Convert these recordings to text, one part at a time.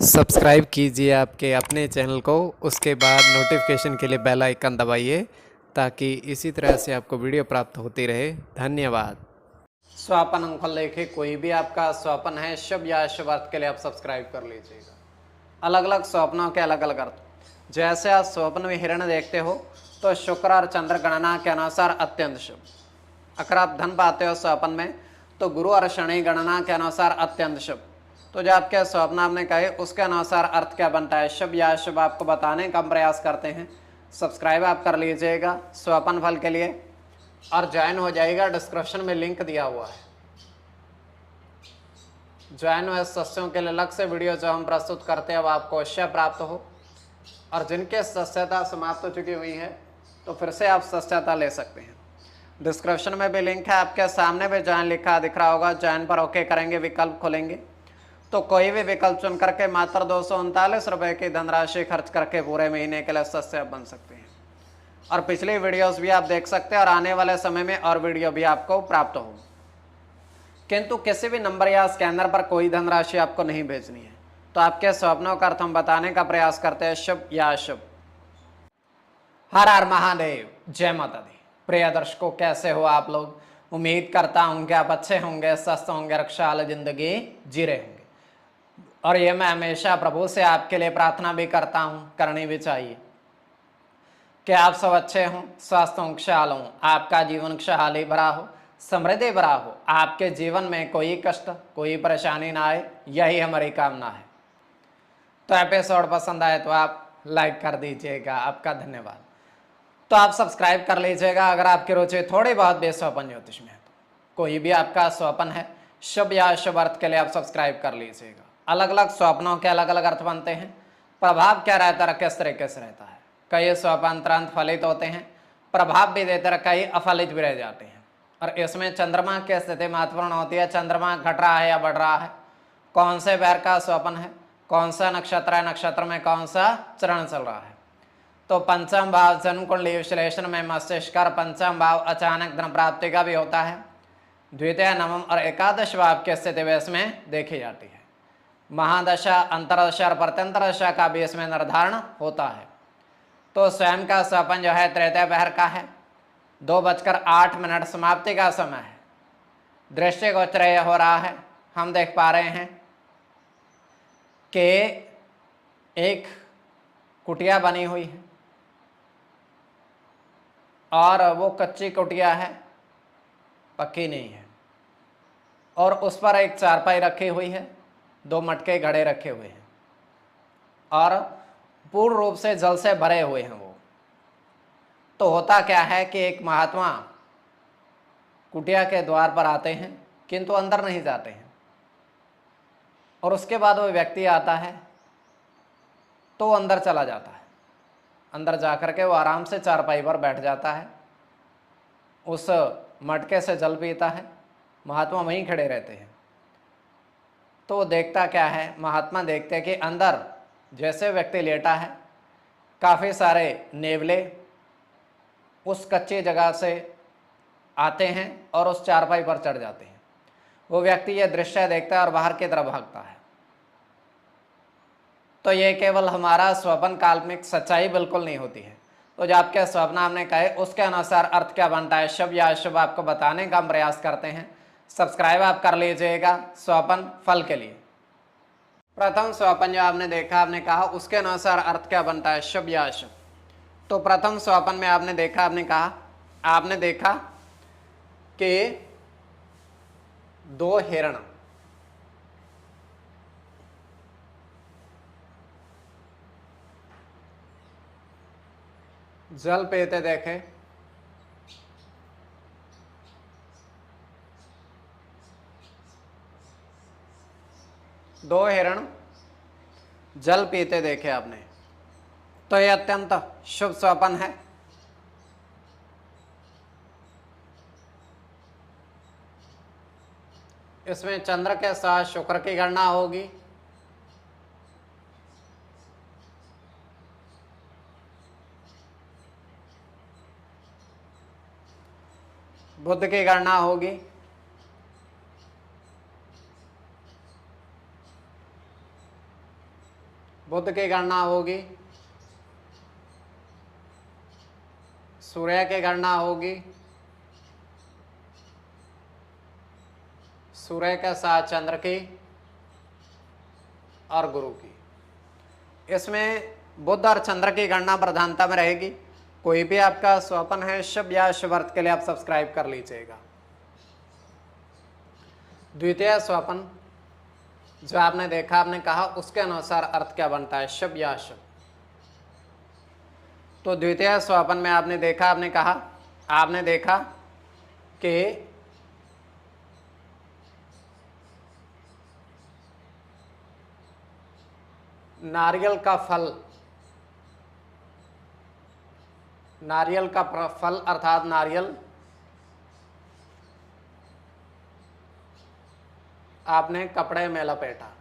Subscribe कीजिए आपके अपने चैनल को, उसके बाद नोटिफिकेशन के लिए बेल आइकन दबाइए ताकि इसी तरह से आपको वीडियो प्राप्त होती रहे। धन्यवाद। स्वपन अंक लेखे कोई भी आपका स्वपन है शुभ या अशुभ अर्थ के लिए आप सब्सक्राइब कर लीजिएगा। अलग अलग स्वप्नों के अलग अलग अर्थ। जैसे आप स्वप्न में हिरण देखते हो तो शुक्र और चंद्र गणना के अनुसार अत्यंत शुभ। अगर आप धन पाते हो स्वप्न में तो गुरु और शनि गणना के अनुसार अत्यंत शुभ। तो जो आपके स्वप्न आपने कहे उसके अनुसार अर्थ क्या बनता है, शुभ या अशुभ, आपको बताने का हम प्रयास करते हैं। सब्सक्राइब आप कर लीजिएगा स्वपन फल के लिए और ज्वाइन हो जाएगा। डिस्क्रिप्शन में लिंक दिया हुआ है। ज्वाइन हुए सदस्यों के लिए अलग से वीडियो जो हम प्रस्तुत करते हैं वो आपको अवश्य प्राप्त हो, और जिनके सदस्यता समाप्त हो चुकी हुई है तो फिर से आप सदस्यता ले सकते हैं। डिस्क्रिप्शन में भी लिंक है, आपके सामने भी ज्वाइन लिखा दिख रहा होगा। ज्वाइन पर ओके करेंगे, विकल्प खोलेंगे तो कोई भी विकल्प चुन करके मात्र 239 रुपये की धनराशि खर्च करके पूरे महीने के लिए सदस्य बन सकते हैं। और पिछली वीडियोस भी आप देख सकते हैं और आने वाले समय में और वीडियो भी आपको प्राप्त हो। किंतु किसी भी नंबर या स्कैनर पर कोई धनराशि आपको नहीं भेजनी है। तो आपके स्वप्नों का अर्थ हम बताने का प्रयास करते हैं, शुभ या अशुभ। हर हर महादेव, जय माता दी। प्रिय दर्शकों, कैसे हो आप लोग? उम्मीद करता हूं कि आप अच्छे होंगे, स्वस्थ होंगे, रक्षाल जिंदगी जी रहे होंगे। और ये मैं हमेशा प्रभु से आपके लिए प्रार्थना भी करता हूं, करनी भी चाहिए कि आप सब अच्छे हों, स्वस्थ हों, खुशहाल हों, आपका जीवन खुशहाली भरा हो, समृद्धि भरा हो, आपके जीवन में कोई कष्ट कोई परेशानी ना आए, यही हमारी कामना है। तो एपिसोड पसंद आए तो आप लाइक कर दीजिएगा, आपका धन्यवाद। तो आप सब्सक्राइब कर लीजिएगा अगर आपकी रुचि थोड़ी बहुत भी स्वपन ज्योतिष में है। तो कोई भी आपका स्वपन है शुभ या अशुभ अर्थ के लिए आप सब्सक्राइब कर लीजिएगा। अलग अलग स्वप्नों के अलग अलग अर्थ बनते हैं। प्रभाव क्या रहता है, किस तरीके से रहता है। कई स्वप्न तुरंत फलित होते हैं, प्रभाव भी देते रहे, कई अफलित भी रह जाते हैं। और इसमें चंद्रमा की स्थिति महत्वपूर्ण होती है। चंद्रमा घट रहा है या बढ़ रहा है, कौन से पैर का स्वप्न है, कौन सा नक्षत्र है, नक्षत्र में कौन सा चरण चल रहा है। तो पंचम भाव जन्म कुंडली विश्लेषण में मस्तिष्क और पंचम भाव अचानक धन प्राप्ति का भी होता है। द्वितीय, नवम और एकादश भाव की स्थिति भी इसमें देखी जाती है। महादशा, अंतरदशा और प्रत्यंतर दशा का भी इसमें निर्धारण होता है। तो स्वयं का स्वपन जो है तृतीय पहर का है, 2:08 समाप्ति का समय है। दृष्टि गोचर हो रहा है, हम देख पा रहे हैं कि एक कुटिया बनी हुई है और वो कच्ची कुटिया है, पक्की नहीं है। और उस पर एक चारपाई रखी हुई है, 2 मटके घड़े रखे हुए हैं और पूर्ण रूप से जल से भरे हुए हैं वो। तो होता क्या है कि एक महात्मा कुटिया के द्वार पर आते हैं किंतु अंदर नहीं जाते हैं। और उसके बाद वो व्यक्ति आता है तो अंदर चला जाता है। अंदर जाकर के वो आराम से चारपाई पर बैठ जाता है, उस मटके से जल पीता है। महात्मा वहीं खड़े रहते हैं। तो वो देखता क्या है, महात्मा देखते हैं कि अंदर जैसे व्यक्ति लेटा है, काफ़ी सारे नेवले उस कच्ची जगह से आते हैं और उस चारपाई पर चढ़ जाते हैं। वो व्यक्ति ये दृश्य देखता है और बाहर की तरफ भागता है। तो ये केवल हमारा स्वप्न, काल्पनिक सच्चाई बिल्कुल नहीं होती है। तो जो आपके स्वप्न हमने कहे उसके अनुसार अर्थ क्या बनता है, शुभ या अशुभ, आपको बताने का हम प्रयास करते हैं। सब्सक्राइब आप कर लीजिएगा स्वपन फल के लिए। प्रथम स्वपन जो आपने देखा, आपने कहा उसके अनुसार अर्थ क्या बनता है, शुभ या अशुभ। तो प्रथम स्वपन में आपने देखा, आपने देखा कि 2 हिरण जल पीते देखे। दो हिरण जल पीते देखे आपने। तो यह अत्यंत शुभ स्वपन है। इसमें चंद्र के साथ शुक्र की गणना होगी। बुध की गणना होगी। बुध की गणना होगी, सूर्य की गणना होगी, सूर्य के साथ चंद्र की और गुरु की। इसमें बुध और चंद्र की गणना प्रधानता में रहेगी। कोई भी आपका स्वपन है शुभ या शुभ अर्थ के लिए आप सब्सक्राइब कर लीजिएगा। द्वितीय स्वपन जो आपने देखा, आपने कहा उसके अनुसार अर्थ क्या बनता है, शुभ या अशुभ। तो द्वितीय स्वपन में आपने देखा, आपने देखा कि नारियल का फल अर्थात नारियल आपने कपड़े में लपेटा।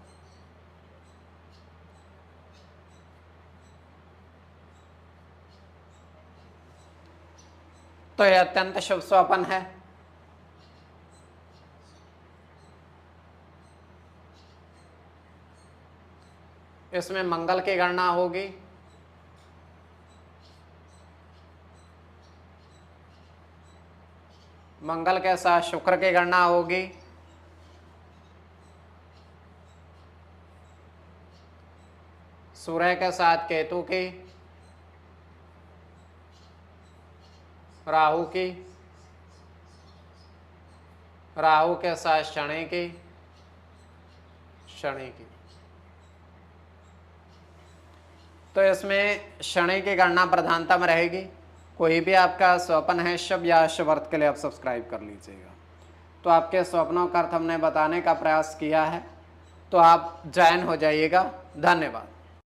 तो यह अत्यंत शुभ स्वपन है। इसमें मंगल की गणना होगी, मंगल के साथ शुक्र की गणना होगी, सूर्य के साथ केतु की, राहु की, राहु के साथ शनि की, तो इसमें शनि की गणना प्रधानता में रहेगी। कोई भी आपका स्वप्न है शुभ या अशुभ अर्थ के लिए आप सब्सक्राइब कर लीजिएगा। तो आपके स्वप्नों का अर्थ हमने बताने का प्रयास किया है, तो आप जॉइन हो जाइएगा। धन्यवाद।